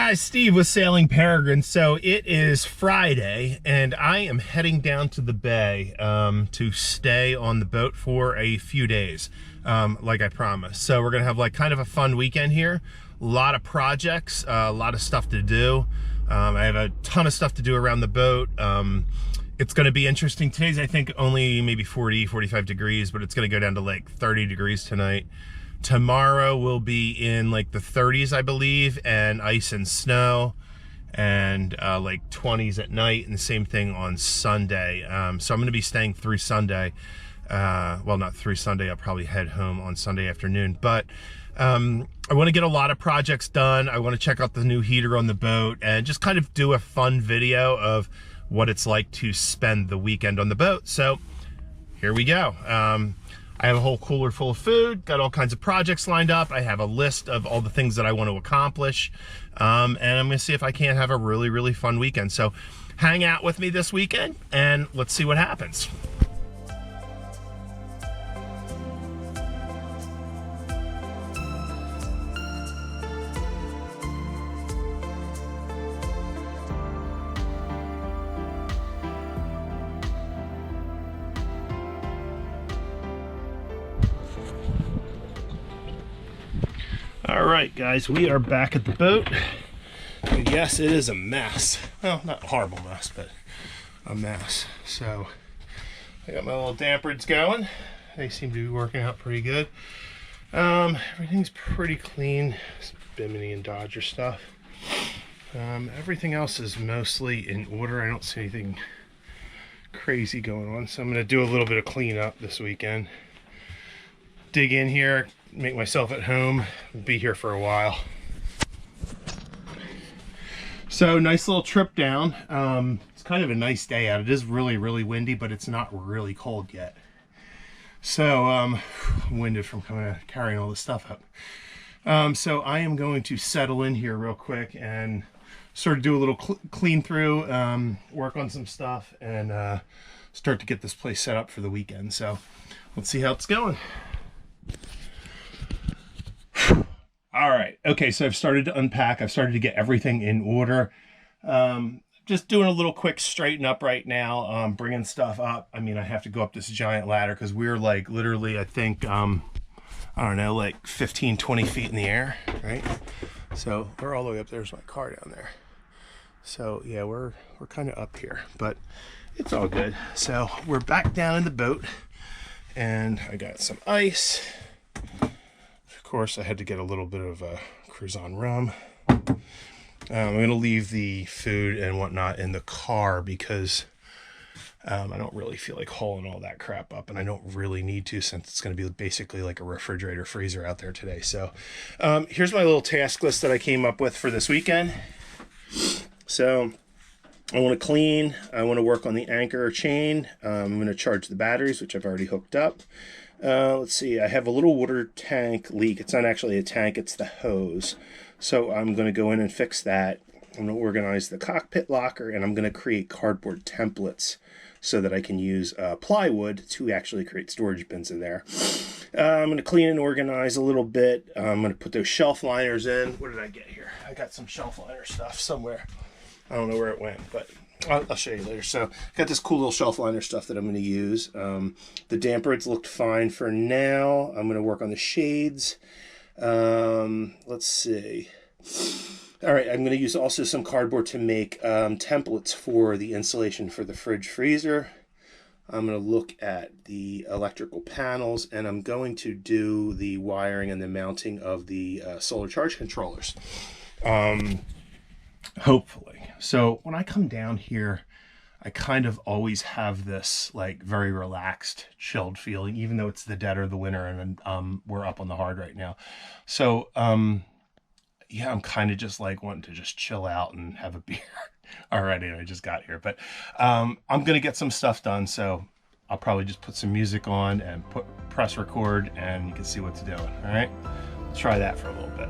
guys, Steve with Sailing Peregrine. So it is Friday and I am heading down to the bay to stay on the boat for a few days, like I promised. So we're gonna have like kind of a fun weekend here. A lot of projects, a lot of stuff to do. I have a ton of stuff to do around the boat. It's gonna be interesting. Today's I think only maybe 40, 45 degrees, but it's gonna go down to like 30 degrees tonight. Tomorrow will be in like the 30s, I believe, and ice and snow, and like 20s at night, and the same thing on Sunday. So I'm going to be staying through Sunday. Well, not through Sunday. I'll probably head home on Sunday afternoon. But I want to get a lot of projects done. I want to check out the new heater on the boat and just kind of do a fun video of what it's like to spend the weekend on the boat. So here we go. I have a whole cooler full of food, got all kinds of projects lined up. I have a list of all the things that I want to accomplish. And I'm gonna see if I can't have a really, really fun weekend. So hang out with me this weekend and let's see what happens. All right, guys, we are back at the boat. And yes, it is a mess. Well, not a horrible mess, but a mess. So I got my little dampers going. They seem to be working out pretty good. Everything's pretty clean. Bimini and Dodger stuff. Everything else is mostly in order. I don't see anything crazy going on. So I'm gonna do a little bit of cleanup this weekend. Dig in here, make myself at home, be here for a while. So nice little trip down. It's kind of a nice day out. It is really, really windy, but it's not really cold yet. So I'm winded from carrying all this stuff up. So I am going to settle in here real quick and sort of do a little clean through, work on some stuff, and start to get this place set up for the weekend. So let's see how it's going. All right, okay, so I've started to unpack. I've started to get everything in order. Just doing a little quick straighten up right now, bringing stuff up. I mean, I have to go up this giant ladder because we're like literally, I think, I don't know, like 15, 20 feet in the air, right? So we're all the way up. There's my car down there. So yeah, we're kind of up here, but it's all good. So we're back down in the boat and I got some ice. Of course, I had to get a little bit of Cruzan rum. I'm going to leave the food and whatnot in the car because I don't really feel like hauling all that crap up, and I don't really need to since it's going to be basically like a refrigerator freezer out there today. So here's my little task list that I came up with for this weekend. So I want to clean. I want to work on the anchor chain. I'm going to charge the batteries, which I've already hooked up. Let's see, I have a little water tank leak. It's not actually a tank, it's the hose. So I'm going to go in and fix that. I'm going to organize the cockpit locker, and I'm going to create cardboard templates so that I can use plywood to actually create storage bins in there. I'm going to clean and organize a little bit. I'm going to put those shelf liners in. What did I get here? I got some shelf liner stuff somewhere. I don't know where it went, but I'll show you later. So got this cool little shelf liner stuff that I'm going to use. The dampers looked fine for now. I'm going to work on the shades. Let's see. All right, I'm going to use also some cardboard to make templates for the insulation for the fridge freezer. I'm going to look at the electrical panels, and I'm going to do the wiring and the mounting of the solar charge controllers. Hopefully. So when I come down here, I kind of always have this like very relaxed, chilled feeling, even though it's the dead of the winter and we're up on the hard right now. So yeah, I'm kind of just like wanting to just chill out and have a beer already. I just got here, but I'm gonna get some stuff done. So I'll probably just put some music on and press record, and you can see what's doing. All right, let's try that for a little bit.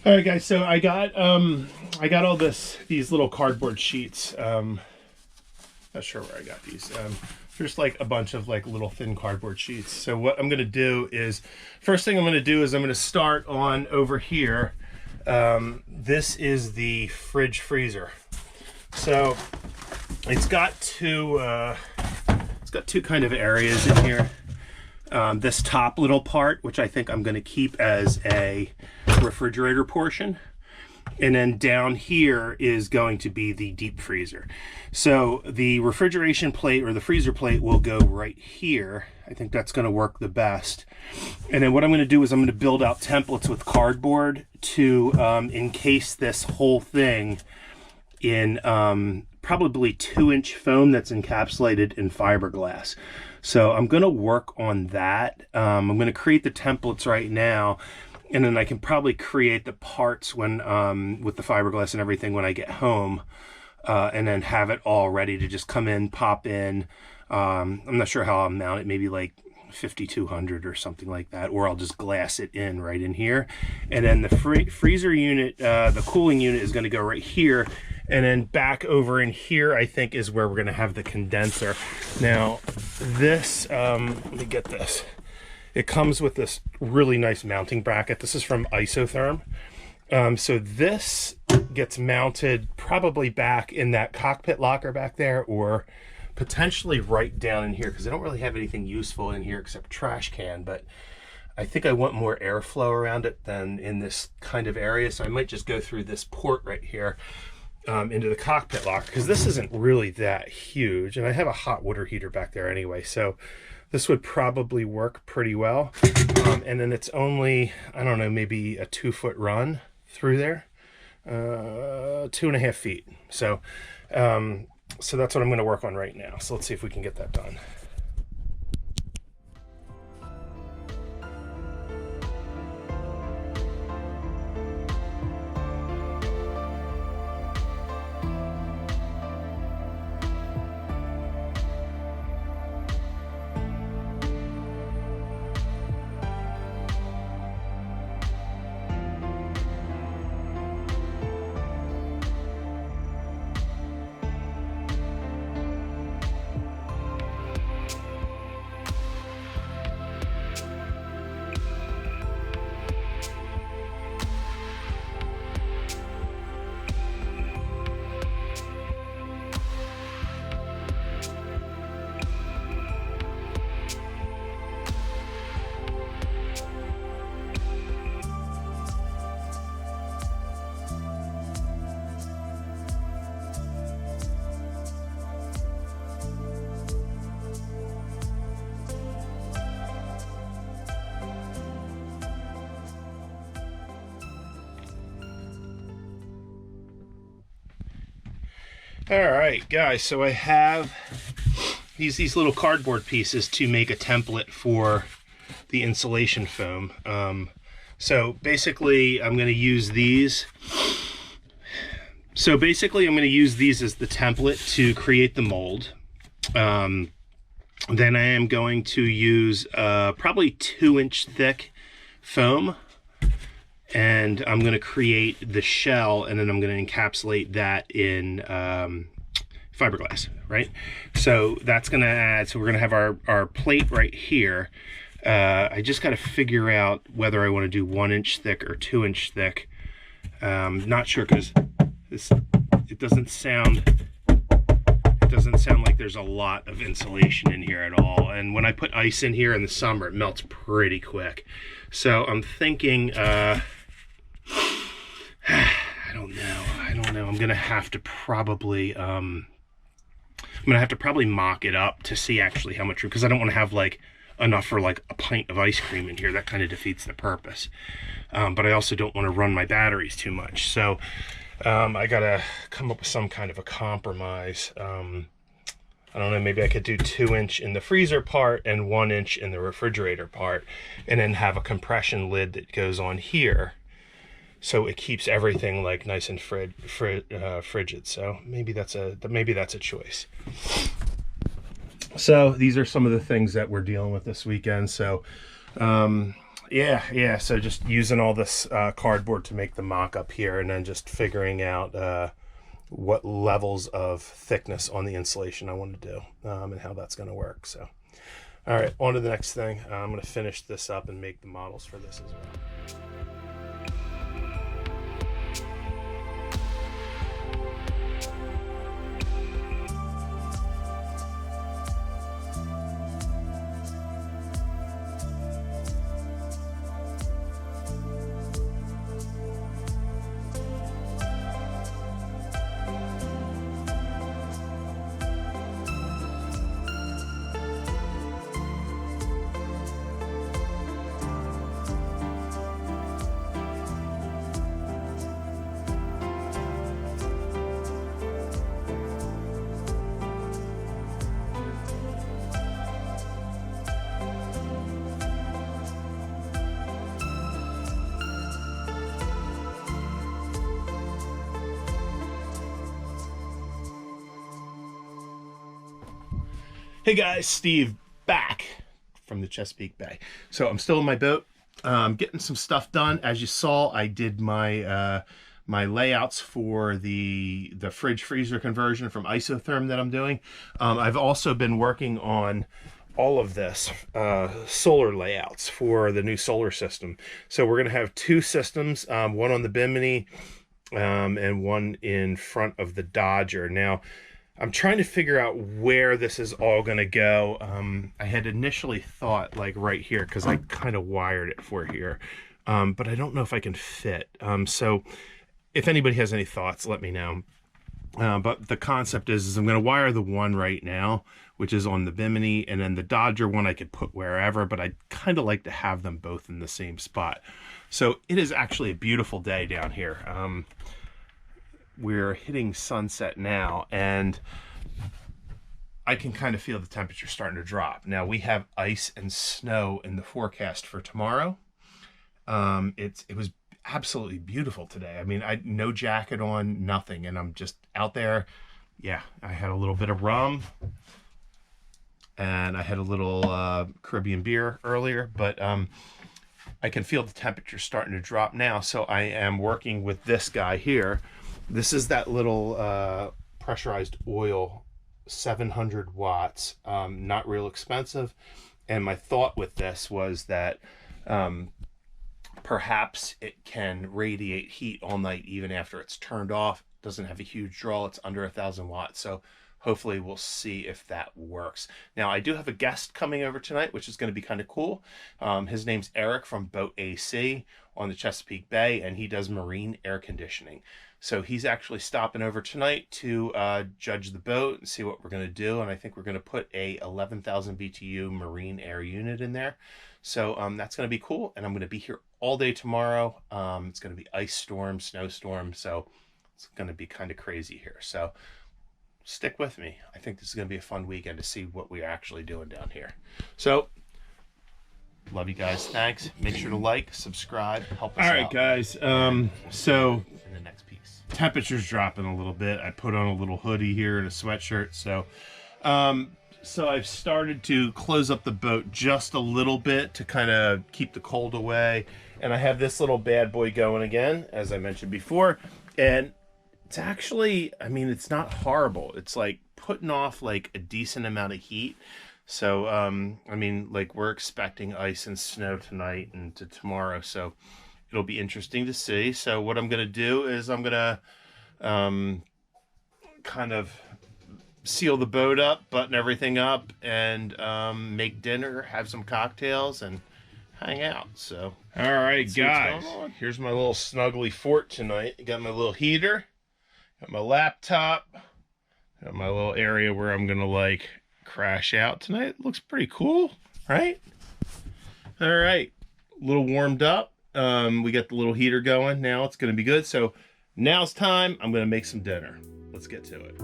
All right, guys. So I got all these little cardboard sheets. Not sure where I got these. There's like a bunch of like little thin cardboard sheets. So what I'm gonna do is, first thing I'm gonna do is I'm gonna start on over here. This is the fridge freezer. So it's got two kind of areas in here. This top little part, which I think I'm going to keep as a refrigerator portion, and then down here is going to be the deep freezer. So the refrigeration plate or the freezer plate will go right here. I think that's going to work the best. And then what I'm going to do is I'm going to build out templates with cardboard to encase this whole thing in probably 2-inch foam that's encapsulated in fiberglass. So I'm going to work on that. I'm going to create the templates right now, and then I can probably create the parts when with the fiberglass and everything when I get home, and then have it all ready to just come in, pop in. I'm not sure how I'll mount it, maybe like 5200 or something like that, or I'll just glass it in right in here. And then the freezer unit, the cooling unit is going to go right here. And then back over in here, I think, is where we're going to have the condenser. Now, this, let me get this. It comes with this really nice mounting bracket. This is from Isotherm. So this gets mounted probably back in that cockpit locker back there, or potentially right down in here, because I don't really have anything useful in here except trash can, but I think I want more airflow around it than in this kind of area. So I might just go through this port right here. Into the cockpit locker, because this isn't really that huge, and I have a hot water heater back there anyway, so this would probably work pretty well. And then it's only, I don't know, maybe a 2-foot run through there, 2.5 feet. So so that's what I'm going to work on right now. So let's see if we can get that done. All right, guys, so I have these little cardboard pieces to make a template for the insulation foam. So basically I'm going to use these. So basically I'm going to use these as the template to create the mold. Then I am going to use probably 2-inch thick foam, and I'm going to create the shell, and then I'm going to encapsulate that in fiberglass, right? So that's going to add, so we're going to have our plate right here. I just got to figure out whether I want to do 1-inch thick or 2-inch thick. Not sure, because it doesn't sound like there's a lot of insulation in here at all. And when I put ice in here in the summer, it melts pretty quick. So I'm thinking, I don't know. I'm gonna have to probably mock it up to see actually how much room, because I don't want to have like enough for like a pint of ice cream in here. That kind of defeats the purpose. But I also don't want to run my batteries too much. So I gotta come up with some kind of a compromise. I don't know, maybe I could do 2-inch in the freezer part and 1-inch in the refrigerator part, and then have a compression lid that goes on here, so it keeps everything like nice and frigid. So maybe that's a choice. So these are some of the things that we're dealing with this weekend. So Yeah. So just using all this cardboard to make the mock-up here, and then just figuring out what levels of thickness on the insulation I want to do, and how that's going to work. So, all right, on to the next thing. I'm going to finish this up and make the models for this as well. Hey guys, Steve back from the Chesapeake Bay. So I'm still in my boat, getting some stuff done. As you saw, I did my my layouts for the fridge freezer conversion from isotherm that I'm doing. I've also been working on all of this solar layouts for the new solar system. So we're gonna have two systems, one on the Bimini and one in front of the Dodger. Now, I'm trying to figure out where this is all going to go. I had initially thought like right here, because I kind of wired it for here, but I don't know if I can fit. So if anybody has any thoughts, let me know. But the concept is I'm going to wire the one right now, which is on the Bimini, and then the Dodger one I could put wherever, but I'd kind of like to have them both in the same spot. So it is actually a beautiful day down here. We're hitting sunset now, and I can kind of feel the temperature starting to drop. Now, we have ice and snow in the forecast for tomorrow. It was absolutely beautiful today. I mean, no jacket on, nothing, and I'm just out there. Yeah, I had a little bit of rum, and I had a little Caribbean beer earlier, but I can feel the temperature starting to drop now, so I am working with this guy here. This is that little pressurized oil, 700 watts, not real expensive. And my thought with this was that perhaps it can radiate heat all night even after it's turned off. It doesn't have a huge draw, it's under 1,000 watts. So hopefully we'll see if that works. Now, I do have a guest coming over tonight, which is going to be kind of cool. His name's Eric from Boat AC on the Chesapeake Bay, and he does marine air conditioning. So he's actually stopping over tonight to judge the boat and see what we're going to do. And I think we're going to put a 11,000 BTU marine air unit in there. So that's going to be cool. And I'm going to be here all day tomorrow. It's going to be ice storm, snowstorm. So it's going to be kind of crazy here. So stick with me. I think this is going to be a fun weekend to see what we're actually doing down here. So love you guys. Thanks. Make sure to like, subscribe, help us out. All right, guys. So in the next piece, temperature's dropping a little bit. I put on a little hoodie here and a sweatshirt. So I've started to close up the boat just a little bit to kind of keep the cold away. And I have this little bad boy going again, as I mentioned before. And it's actually, I mean, it's not horrible. It's like putting off like a decent amount of heat. So, I mean, like we're expecting ice and snow tonight and to tomorrow. So it'll be interesting to see. So what I'm going to do is I'm going to kind of seal the boat up, button everything up, and make dinner, have some cocktails, and hang out. So, all right, guys, here's my little snuggly fort tonight. I got my little heater, got my laptop, got my little area where I'm going to like crash out tonight. It looks pretty cool, right? All right, a little warmed up. We got the little heater going now. It's going to be good. So now it's time. I'm going to make some dinner. Let's get to it.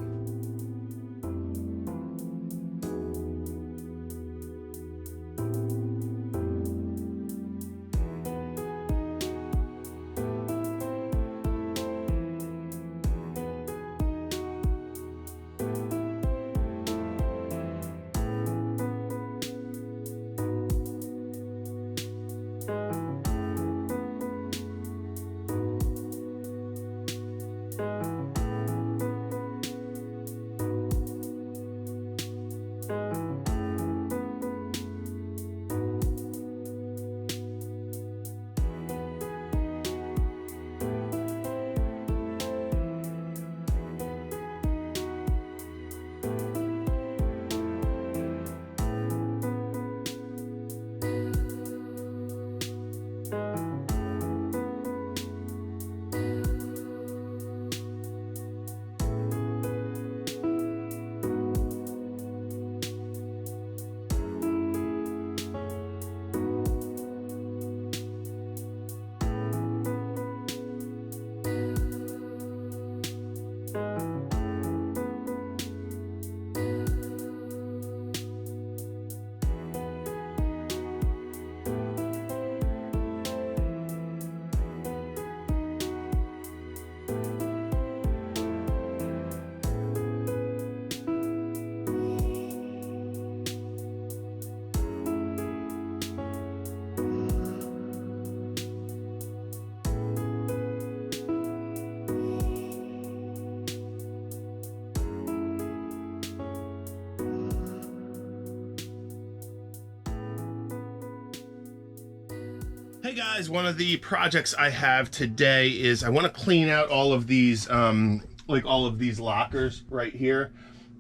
Hey guys, one of the projects I have today is I want to clean out all of these, like all of these lockers right here,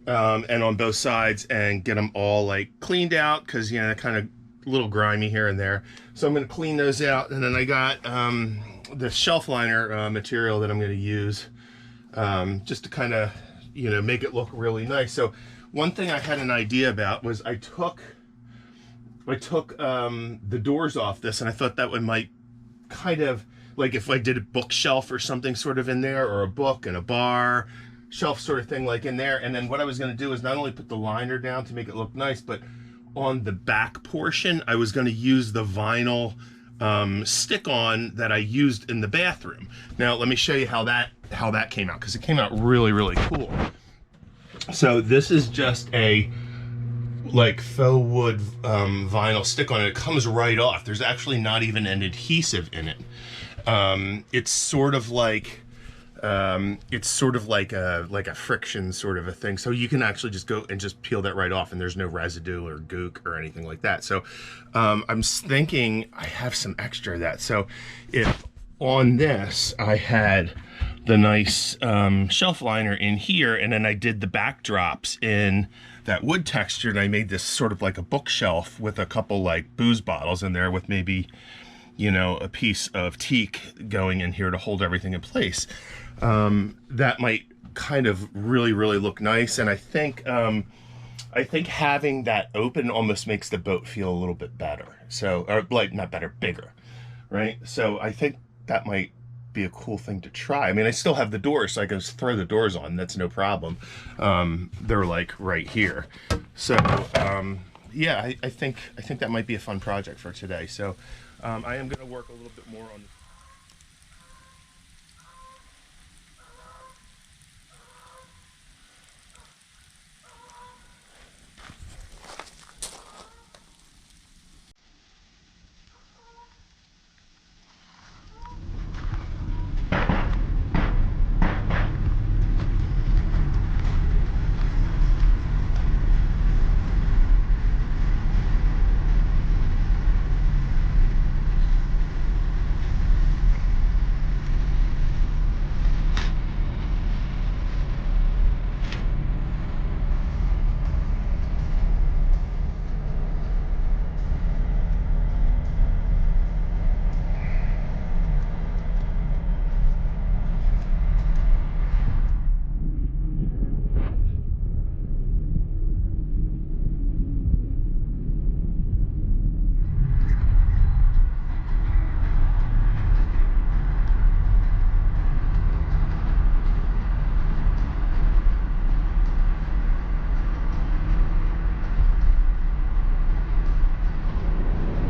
and on both sides, and get them all like cleaned out because, you know, they're kind of a little grimy here and there. So I'm going to clean those out, and then I got the shelf liner material that I'm going to use just to kind of, you know, make it look really nice. So one thing I had an idea about was I took the doors off this, and I thought that one might kind of, like if I did a bookshelf or something sort of in there, or a book and a bar shelf sort of thing like in there. And then what I was going to do is not only put the liner down to make it look nice, but on the back portion, I was going to use the vinyl stick-on that I used in the bathroom. Now, let me show you how that came out, because it came out really, really cool. So this is just a like faux wood vinyl stick on it. It comes right off. There's actually not even an adhesive in it. It's sort of like a friction sort of a thing. So you can actually just go and just peel that right off, and there's no residue or gook or anything like that. So I'm thinking I have some extra of that. So if on this I had the nice shelf liner in here, and then I did the backdrops in that wood texture, and I made this sort of like a bookshelf with a couple like booze bottles in there with maybe, you know, a piece of teak going in here to hold everything in place. That might kind of really, really look nice. And I think having that open almost makes the boat feel a little bit better. So, or like not better, bigger, right? So I think that might be a cool thing to try. I mean, I still have the doors, so I can just throw the doors on. That's no problem. They're like right here. So yeah, I think that might be a fun project for today. So I am going to work a little bit more on.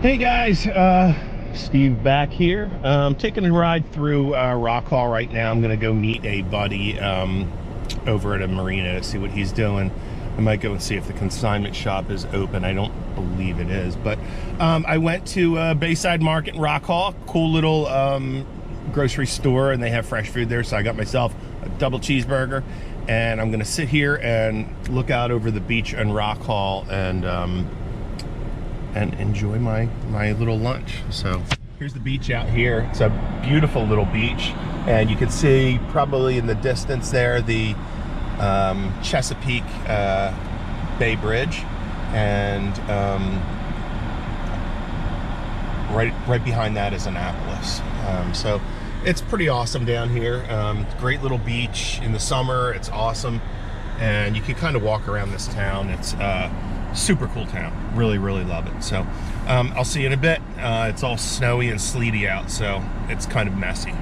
Hey guys, Steve back here. Taking a ride through Rock Hall right now. I'm gonna go meet a buddy over at a marina to see what he's doing. I might go and see if the consignment shop is open. I don't believe it is, but I went to Bayside Market in Rock Hall. Cool little grocery store, and they have fresh food there, so I got myself a double cheeseburger, and I'm gonna sit here and look out over the beach in Rock Hall and enjoy my little lunch. So here's the beach out here. It's a beautiful little beach, and you can see probably in the distance there the Chesapeake Bay Bridge, and right behind that is Annapolis. So it's pretty awesome down here. Great little beach in the summer. It's awesome, and you can kind of walk around this town. It's super cool town. Really, really love it. So I'll see you in a bit. It's all snowy and sleety out, so it's kind of messy.